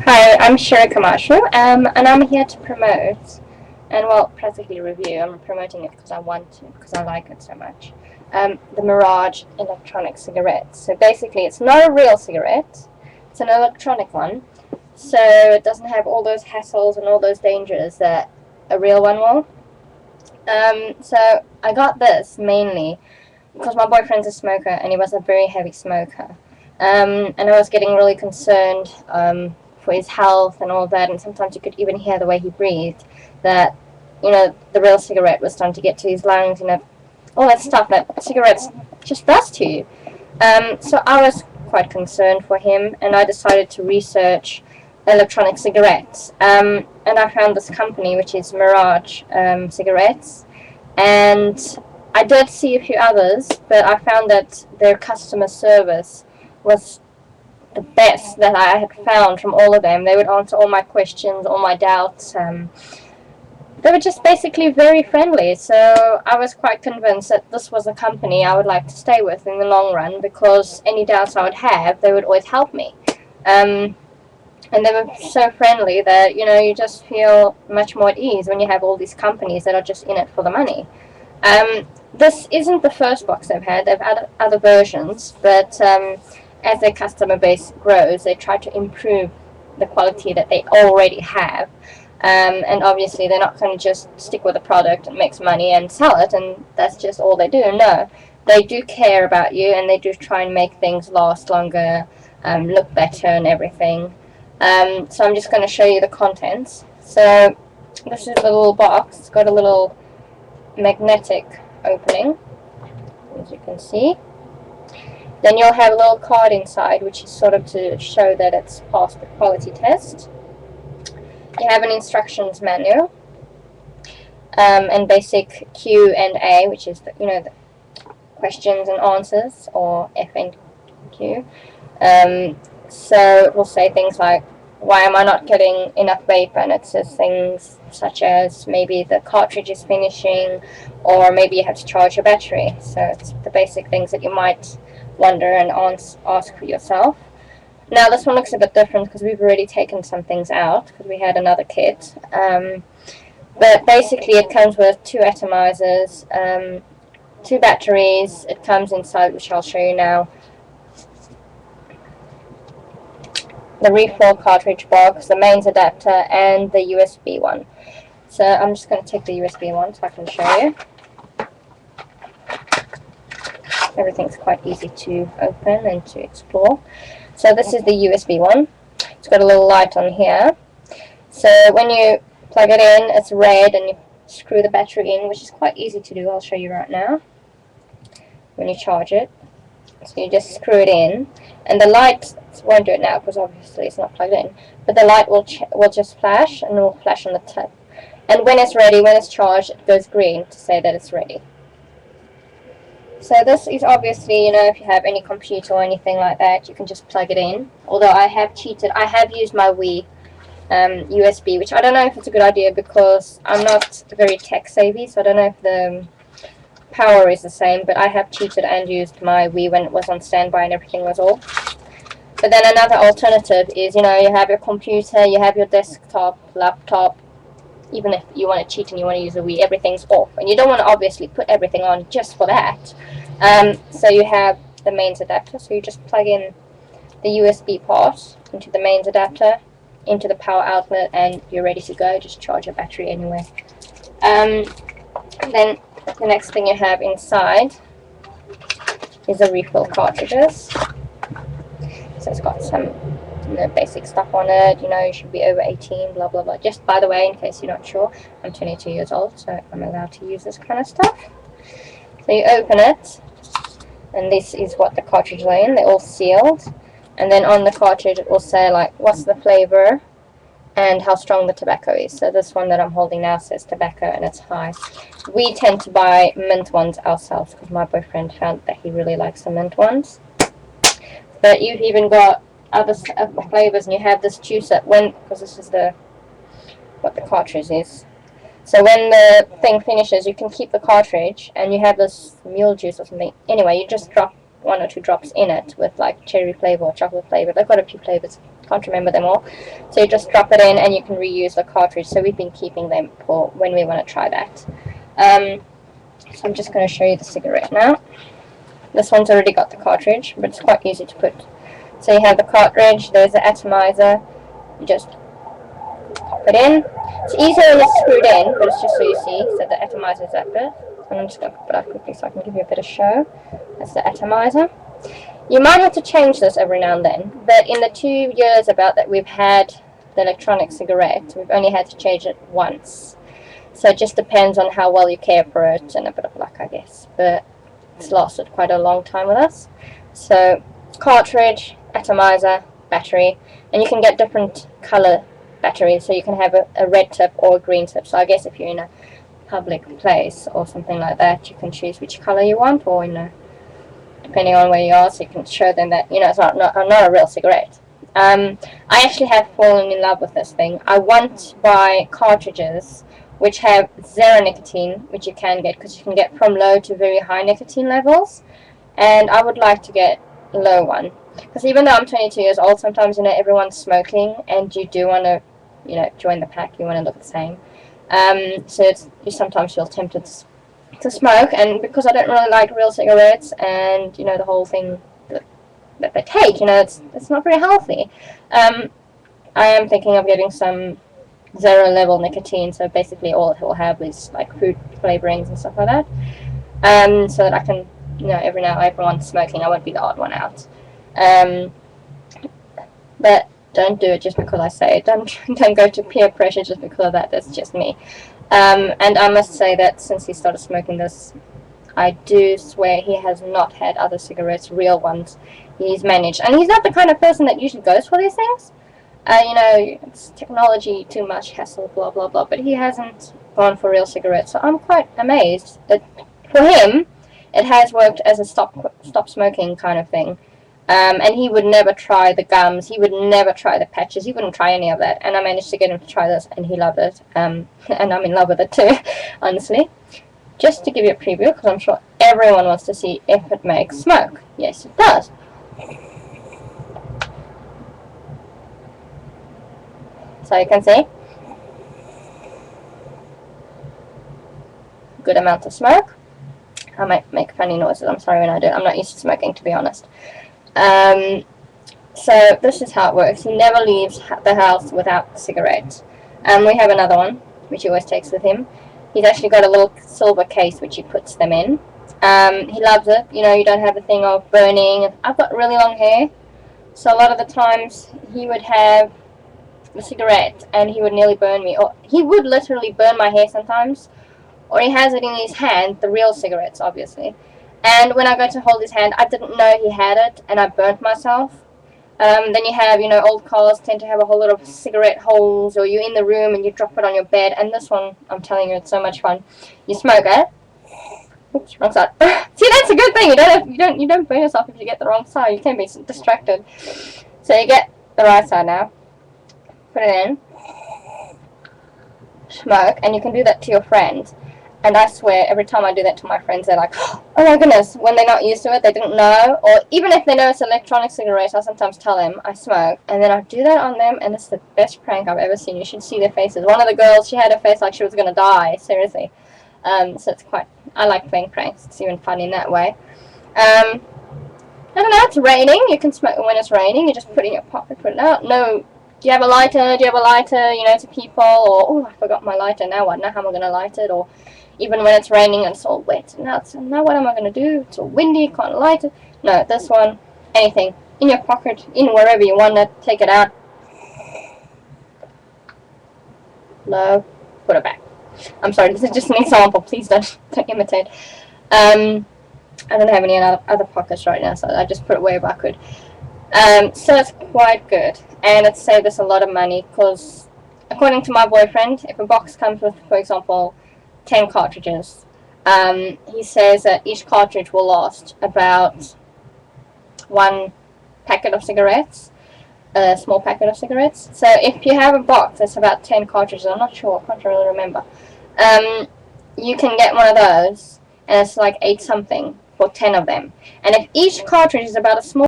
Hi, I'm Shira Camacho, and I'm here to promote, and well, practically review. I'm promoting it because I want to, because I like it so much. The Mirage electronic cigarette. So basically, it's not a real cigarette; it's an electronic one. So it doesn't have all those hassles and all those dangers that a real one will. So I got this mainly because my boyfriend's a smoker, and he was a very heavy smoker. And I was getting really concerned for his health and all that, and sometimes you could even hear the way he breathed that, the real cigarette was starting to get to his lungs, all that stuff that cigarettes just does to you. So I was quite concerned for him, and I decided to research electronic cigarettes. And I found this company, which is Mirage cigarettes, and I did see a few others, but I found that their customer service was the best that I had found from all of them. They would answer all my questions, all my doubts. They were just basically very friendly. So I was quite convinced that this was a company I would like to stay with in the long run, because any doubts I would have, they would always help me. And they were so friendly that, you just feel much more at ease when you have all these companies that are just in it for the money. This isn't the first box they've had. They've had other versions, but as their customer base grows, they try to improve the quality that they already have. And obviously, they're not going to just stick with a product and makes money and sell it, and that's just all they do. No, they do care about you, and they do try and make things last longer, look better and everything. So I'm just going to show you the contents. So this is the little box. It's got a little magnetic opening, as you can see. Then you'll have a little card inside, which is sort of to show that it's passed the quality test. You have an instructions manual, and basic Q&A, which is the questions and answers, or FNQ. So it will say things like, why am I not getting enough vape? And it says things such as maybe the cartridge is finishing, or maybe you have to charge your battery. So it's the basic things that you might wonder and ask for yourself. Now this one looks a bit different because we've already taken some things out because we had another kit. But basically it comes with 2 atomizers, 2 batteries. It comes inside, which I'll show you now, the refill cartridge box, the mains adapter, and the USB one. So I'm just going to take the USB one so I can show you. Everything's quite easy to open and to explore. So this is the USB one. It's got a little light on here. So when you plug it in, it's red, and you screw the battery in, which is quite easy to do. I'll show you right now when you charge it. So you just screw it in, and the light won't do it now because obviously it's not plugged in, but the light will just flash, and it will flash on the tip. And when it's ready, when it's charged, it goes green to say that it's ready. So this is obviously, if you have any computer or anything like that, you can just plug it in. Although I have cheated. I have used my Wii USB, which I don't know if it's a good idea because I'm not very tech savvy, so I don't know if the power is the same, but I have cheated and used my Wii when it was on standby and everything was off. But then another alternative is, you have your computer, you have your desktop, laptop. Even if you want to cheat and you want to use a Wii, everything's off, and you don't want to obviously put everything on just for that. So you have the mains adapter, so you just plug in the USB part into the mains adapter, into the power outlet, and you're ready to go. Just charge your battery anyway. Then the next thing you have inside is the refill cartridges. So it's got some basic stuff on it. You should be over 18, blah blah blah. Just by the way, in case you're not sure, I'm 22 years old, so I'm allowed to use this kind of stuff. So you open it, and this is what the cartridges are in. They're all sealed, and then on the cartridge it will say like what's the flavor and how strong the tobacco is. So this one that I'm holding now says tobacco, and it's high. We tend to buy mint ones ourselves because my boyfriend found that he really likes the mint ones. But you've even got other flavors, and you have this juicer because this is what the cartridge is. So when the thing finishes, you can keep the cartridge, and you have this mule juice or something. Anyway, you just drop 1 or 2 drops in it with like cherry flavor or chocolate flavor. They've got a few flavors, can't remember them all. So you just drop it in and you can reuse the cartridge. So we've been keeping them for when we want to try that. So I'm just going to show you the cigarette now. This one's already got the cartridge, but it's quite easy to put. So you have the cartridge, there's the atomizer, you just pop it in. It's easier when it's screwed in, but it's just so you see. So the atomizer is that bit. And I'm just going to put it up quickly so I can give you a bit of show. That's the atomizer. You might have to change this every now and then, but in the 2 years about that we've had the electronic cigarette, we've only had to change it once. So it just depends on how well you care for it and a bit of luck, I guess. But it's lasted quite a long time with us. So cartridge, atomizer, battery, and you can get different color batteries. So you can have a red tip or a green tip. So I guess if you're in a public place or something like that, you can choose which color you want, or depending on where you are, so you can show them that it's not a real cigarette. I actually have fallen in love with this thing. I want to buy cartridges which have 0 nicotine, which you can get, because you can get from low to very high nicotine levels, and I would like to get a low one, because even though I'm 22 years old, sometimes everyone's smoking and you do want to join the pack, you want to look the same. So you sometimes feel tempted to smoke, and because I don't really like real cigarettes and the whole thing that they take, it's not very healthy. I am thinking of getting some 0 level nicotine, so basically all it will have is like food flavorings and stuff like that, so that I can every now everyone's smoking, I won't be the odd one out. But don't do it just because I say it. Don't go to peer pressure just because of that. That's just me. And I must say that since he started smoking this, I do swear he has not had other cigarettes, real ones, he's managed. And he's not the kind of person that usually goes for these things. It's technology, too much hassle, blah, blah, blah. But he hasn't gone for real cigarettes. So I'm quite amazed that for him, it has worked as a stop smoking kind of thing. And he would never try the gums, he would never try the patches, he wouldn't try any of that. And I managed to get him to try this, and he loved it. And I'm in love with it too, honestly. Just to give you a preview, because I'm sure everyone wants to see if it makes smoke. Yes, it does. So you can see, good amount of smoke. I might make funny noises, I'm sorry when I do it. I'm not used to smoking, to be honest. So this is how it works. He never leaves the house without a cigarette. We have another one, which he always takes with him. He's actually got a little silver case which he puts them in. He loves it. You don't have the thing of burning. I've got really long hair, so a lot of the times he would have the cigarette and he would nearly burn me, or he would literally burn my hair sometimes, or he has it in his hand, the real cigarettes obviously, and when I go to hold his hand, I didn't know he had it and I burnt myself. Then you have, old cars tend to have a whole lot of cigarette holes, or you're in the room and you drop it on your bed, and this one, I'm telling you, it's so much fun. You smoke it. Oops, wrong side. See, that's a good thing. You don't burn yourself if you get the wrong side. You can be distracted. So you get the right side now. Put it in. Smoke, and you can do that to your friends. And I swear, every time I do that to my friends, they're like, oh my goodness, when they're not used to it, they didn't know. Or even if they know it's an electronic cigarette, I sometimes tell them I smoke. And then I do that on them, and it's the best prank I've ever seen. You should see their faces. One of the girls, she had her face like she was going to die, seriously. So it's I like playing pranks. It's even fun in that way. I don't know, it's raining. You can smoke when it's raining. You just put it in your pocket, put it out. No, do you have a lighter? Do you have a lighter, to people? Or, oh, I forgot my lighter. Now what? Now how am I going to light it? Or even when it's raining and it's all wet. Now what am I going to do? It's all windy, can't light it. No, this one, anything. In your pocket, in wherever you want it, take it out. No, put it back. I'm sorry, this is just an example. Please don't imitate. I don't have any other pockets right now, so I just put it wherever I could. So it's quite good, and it saved us a lot of money, because according to my boyfriend, if a box comes with, for example, 10 cartridges, he says that each cartridge will last about 1 packet of cigarettes, a small packet of cigarettes. So if you have a box that's about 10 cartridges, I'm not sure, I can't really remember, you can get one of those, and it's like 8 something for 10 of them. And if each cartridge is about a small